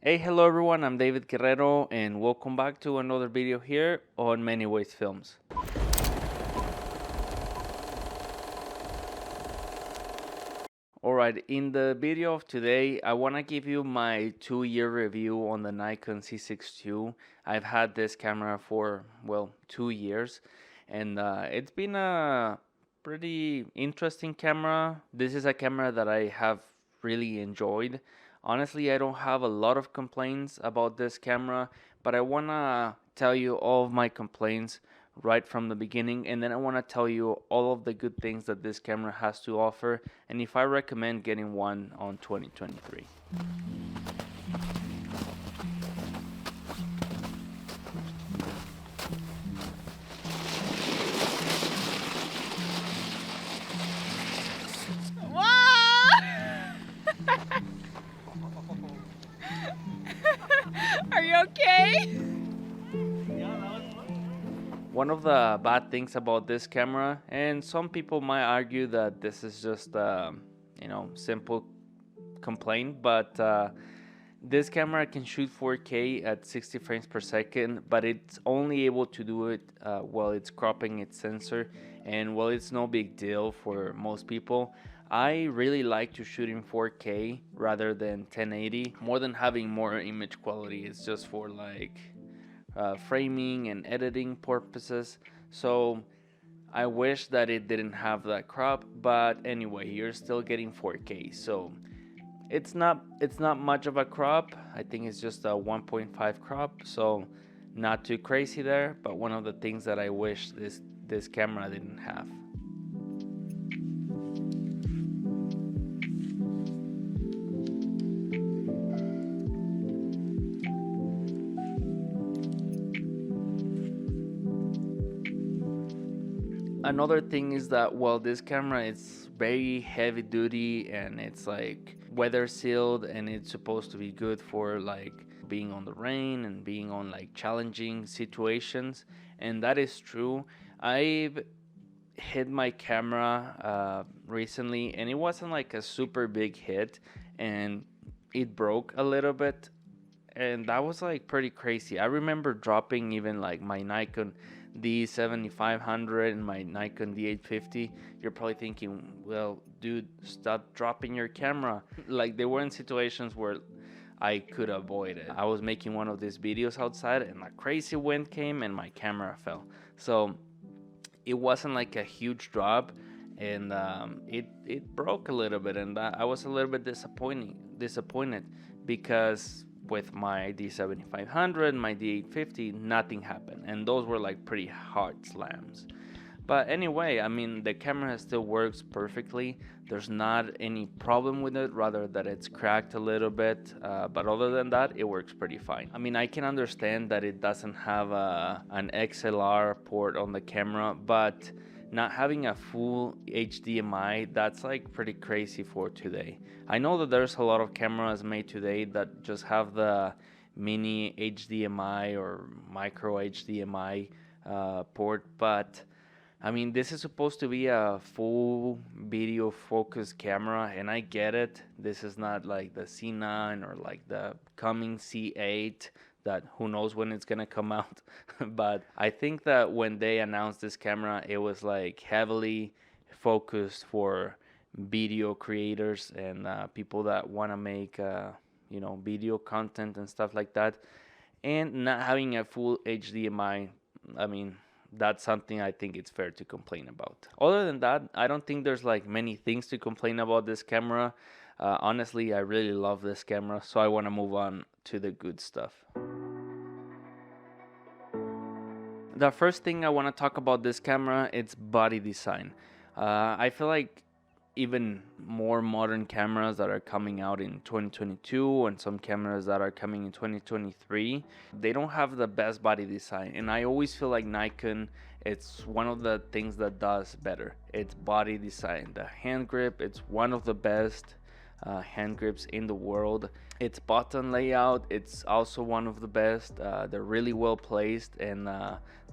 Hey, hello everyone, I'm David Guerrero and welcome back to another video here on Many Ways Films. Alright, in the video of today, I want to give you my 2-year review on the Nikon Z6 II. I've had this camera for, 2 years and it's been a pretty interesting camera. This is a camera that I have really enjoyed. Honestly, I don't have a lot of complaints about this camera, but I want to tell you all of my complaints right from the beginning, and then I want to tell you all of the good things that this camera has to offer and if I recommend getting one on 2023. Are you okay? One of the bad things about this camera, and some people might argue that this is just simple complaint, but this camera can shoot 4K at 60 frames per second, but it's only able to do it while it's cropping its sensor, and while it's no big deal for most people, I really like to shoot in 4K rather than 1080. More than having more image quality, it's just for framing and editing purposes. So I wish that it didn't have that crop, but anyway, you're still getting 4K. So it's not much of a crop. I think it's just a 1.5 crop, so not too crazy there, but one of the things that I wish this camera didn't have. Another thing is that this camera is very heavy duty and it's like weather sealed and it's supposed to be good for like being on the rain and being on like challenging situations, and that is true. I've hit my camera recently and it wasn't like a super big hit and it broke a little bit, and that was like pretty crazy. I remember dropping even like my Nikon D7500 and my Nikon D850. You're probably thinking, well, dude, stop dropping your camera. Like, there weren't situations where I could avoid it. I was making one of these videos outside and a crazy wind came and my camera fell. So it wasn't like a huge drop, and it broke a little bit, and I was a little bit disappointed because with my D7500, my D850, nothing happened, and those were like pretty hard slams. But anyway, I mean, the camera still works perfectly. There's not any problem with it, rather that it's cracked a little bit. But other than that, it works pretty fine. I mean, I can understand that it doesn't have an XLR port on the camera, but not having a full HDMI, that's like pretty crazy for today. I know that there's a lot of cameras made today that just have the mini HDMI or micro HDMI port, but I mean, this is supposed to be a full video focused camera, and I get it. This is not like the C9 or like the coming C8 that who knows when it's gonna come out. But I think that when they announced this camera, it was like heavily focused for video creators and people that want to make video content and stuff like that, and not having a full HDMI. I mean, that's something I think it's fair to complain about. Other than that, I don't think there's like many things to complain about this camera. Honestly, I really love this camera, so I want to move on to the good stuff. The first thing I want to talk about this camera, it's body design. I feel like even more modern cameras that are coming out in 2022 and some cameras that are coming in 2023, they don't have the best body design, and I always feel like Nikon, it's one of the things that does better. It's body design. The hand grip, it's one of the best hand grips in the world. Its button layout, it's also one of the best. They're really well placed, and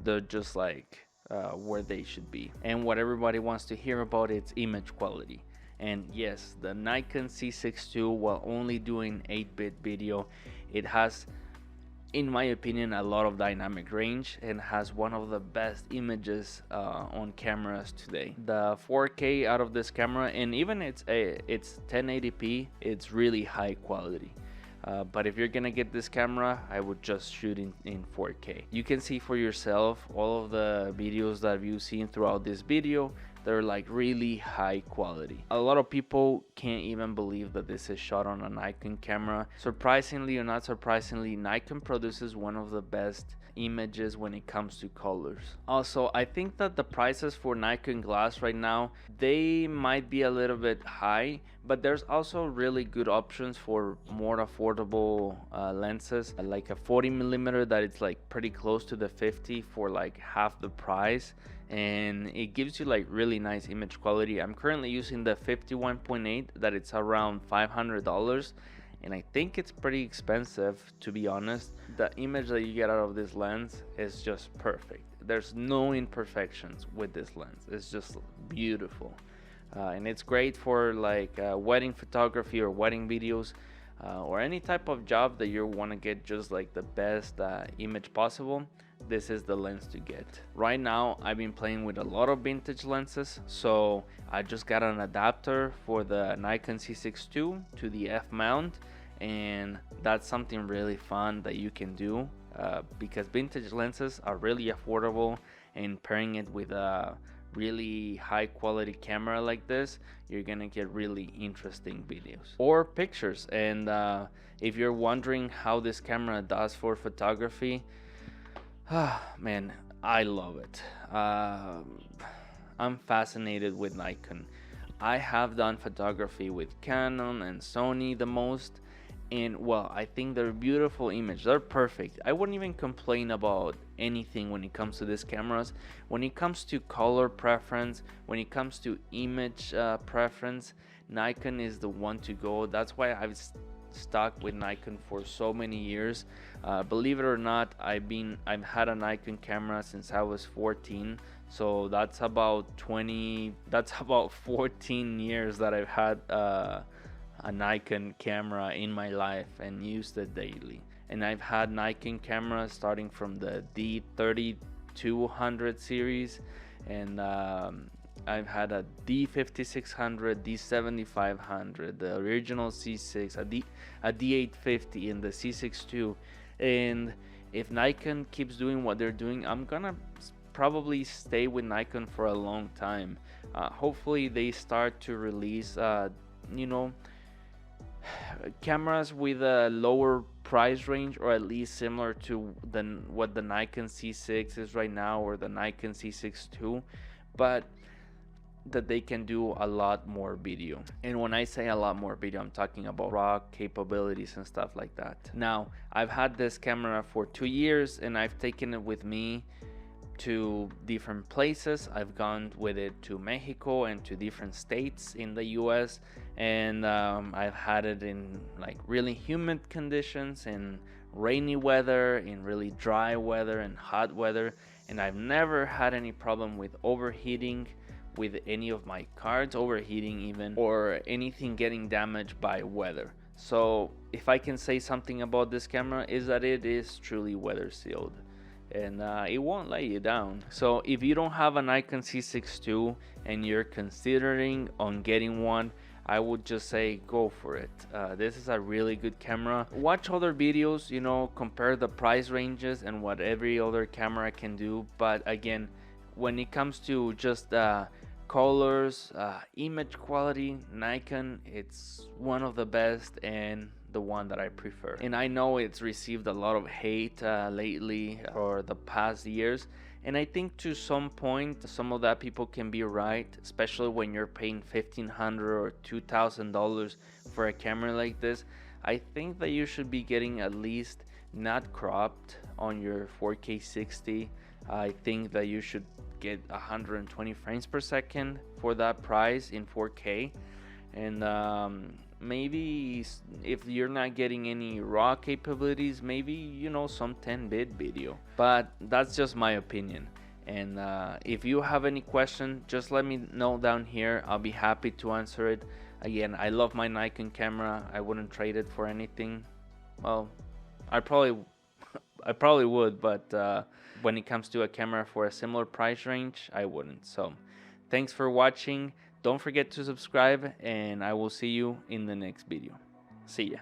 they're just like where they should be. And what everybody wants to hear about is image quality. And yes, the Nikon Z6 II, while only doing 8-bit video, It has, in my opinion, a lot of dynamic range and has one of the best images on cameras today. The 4K out of this camera, and even it's 1080p, it's really high quality. But if you're gonna get this camera, I would just shoot in 4K. You can see for yourself all of the videos that you've seen throughout this video. They're like really high quality. A lot of people can't even believe that this is shot on a Nikon camera. Surprisingly or not surprisingly, Nikon produces one of the best images when it comes to colors. Also, I think that the prices for Nikon glass right now, they might be a little bit high, but there's also really good options for more affordable lenses, like a 40mm that it's like pretty close to the 50 for like half the price, and it gives you like really nice image quality. I'm currently using the 51.8 that it's around $500, and I think it's pretty expensive, to be honest. The image that you get out of this lens is just perfect. There's no imperfections with this lens. It's just beautiful. And it's great for like wedding photography or wedding videos, or any type of job that you want to get just like the best image possible. This is the lens to get. Right now I've been playing with a lot of vintage lenses, so I just got an adapter for the Nikon Z6 II to the F mount, and that's something really fun that you can do because vintage lenses are really affordable, and pairing it with a really high quality camera like this, you're gonna get really interesting videos or pictures. And if you're wondering how this camera does for photography, man, I love it. I'm fascinated with Nikon. I have done photography with Canon and Sony the most, and well, I think they're beautiful images. They're perfect. I wouldn't even complain about anything when it comes to these cameras. When it comes to color preference, when it comes to image preference, Nikon is the one to go. That's why I've stuck with Nikon for so many years. Believe it or not, I've had a Nikon camera since I was 14. So that's about 14 years that I've had a Nikon camera in my life and used it daily. And I've had Nikon cameras starting from the D3200 series, and I've had a D5600, D7500, the original C6, a D850, and the C6 II. And if Nikon keeps doing what they're doing, I'm gonna probably stay with Nikon for a long time. Hopefully they start to release cameras with a lower price range, or at least similar to what the Nikon C6 is right now, or the Nikon C6 II, but that they can do a lot more video. And when I say a lot more video, I'm talking about raw capabilities and stuff like that. Now, I've had this camera for 2 years, and I've taken it with me to different places. I've gone with it to Mexico and to different states in the US, and I've had it in like really humid conditions, in rainy weather, in really dry weather, and hot weather, and I've never had any problem with overheating with any of my cards, overheating even, or anything getting damaged by weather. So if I can say something about this camera, is that it is truly weather sealed, and it won't let you down. So if you don't have a Nikon Z6 II and you're considering on getting one, I would just say go for it. This is a really good camera. Watch other videos, compare the price ranges and what every other camera can do. But again, when it comes to just colors, image quality, Nikon, it's one of the best and the one that I prefer. And I know it's received a lot of hate lately or the past years, and I think to some point some of that people can be right, especially when you're paying $1,500 or $2,000 for a camera like this. I think that you should be getting at least not cropped on your 4K 60. I think that you should get 120 frames per second for that price in 4K, and maybe if you're not getting any raw capabilities, maybe some 10-bit video. But that's just my opinion, and if you have any question, just let me know down here. I'll be happy to answer it. Again, I love my Nikon camera. I wouldn't trade it for anything. Well, I probably I probably would, but when it comes to a camera for a similar price range, I wouldn't. So, thanks for watching. Don't forget to subscribe, and I will see you in the next video. See ya.